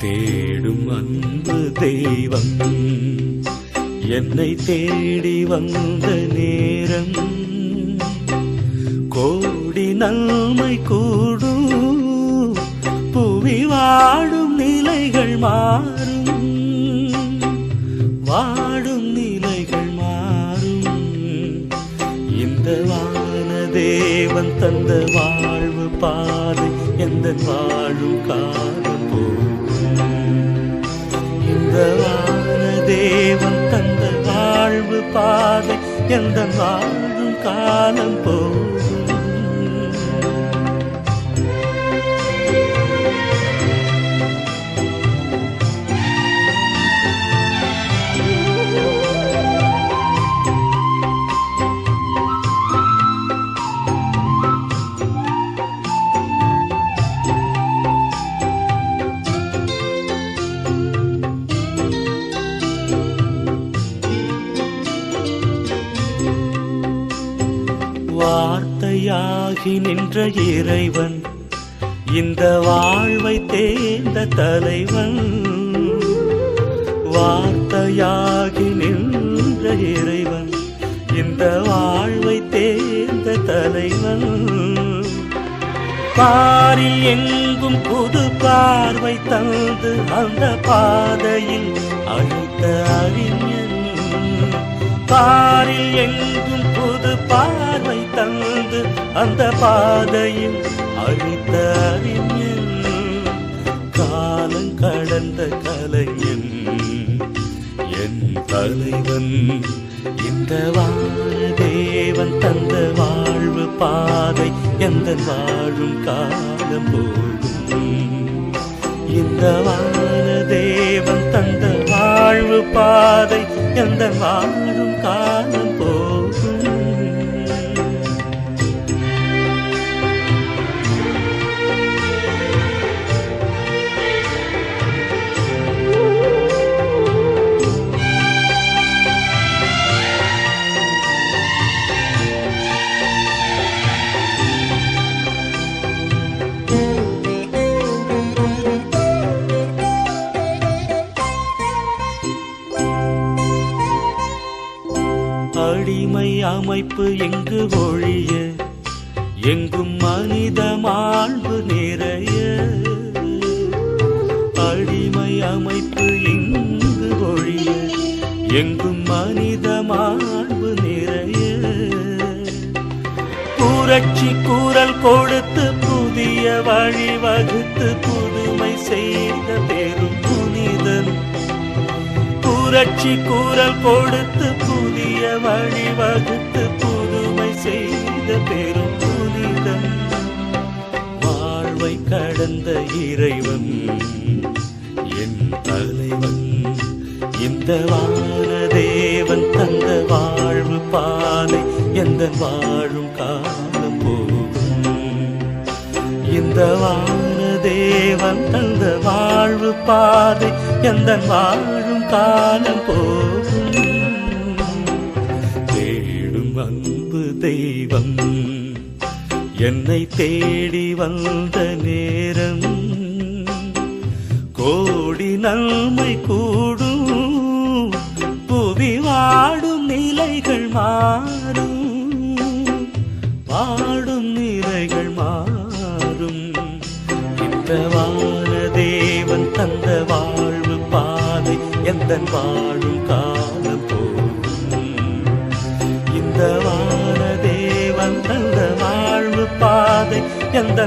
தேடும் அன்பு தெய்வம் என்னை தேடி வந்த நேரம் கோடி நன்மை கூடும் புவி வாடும் நிலைகள் மாறும் வாடும் நிலைகள் மாறும் இந்த வானதேவன் தந்த வாழ்வு பாதை எந்த வாழும் காலம் போகும் இந்த வானதேவன் தந்த வாழ்வு பாதை எந்த வாழும் காலம் போகும் வார்த்தையாகி நின்ற இறைவன் இந்த வாழ்வை தேர்ந்த தலைவன் வார்த்தையாகி நின்ற இறைவன் இந்த வாழ்வை தேர்ந்த தலைவன் பாரில் எங்கும் புது பார்வை தந்து அந்த பாதையில் அழைத்த அறிஞன் பாரில் எங்கும் புது பார்வை தந்து அந்த பாதையில் அழைத்த அறிஞன் காலம் கடந்த கலைஞன் என் தலைவன் இந்த வானதேவன் தந்த வாழ்வு பாதை எந்த வாழும் காலம் போகும் இந்த வானதேவன் தந்த வாழ்வு பாதை எந்த வாழும் காலம் போகும் அடிமை அமைப்பு எங்கு ஒழிய எங்கும் மனித மாண்பு நிறைய அடிமை அமைப்பு எங்கு ஒழிய எங்கும் மனித மாண்பு நிறைய புரட்சி குரல் கொடுத்து புதிய வழி வகுத்து புதுமை செய்த பெரும் புனிதன் புரட்சி குரல் கொடுத்து புதிய வழி வகுத்து புதுமை செய்த பெரும் புனிதன் வாழ்வை கடந்த இறைவன் என் தலைவன் இந்த வானதேவன் தந்த வாழ்வு பாதை எந்த வாழும் காலம் போகும் இந்த வானதேவன் தந்த வாழ்வு பாதை எந்த வாழும் காலம் போகும் தேடும் அன்பு தெய்வம் என்னை தேடி வந்த நேரம் கோடி நன்மை கூடும் புவி வாடும் நிலைகள் மாறும் வாடும் நிலைகள் மாறும் இந்த வானதேவன் தந்த வாழ்வு பாதை எந்த வாழும் காலம் போகும் இந்த வானதேவன் தந்த வாழ்வு பாதை எந்த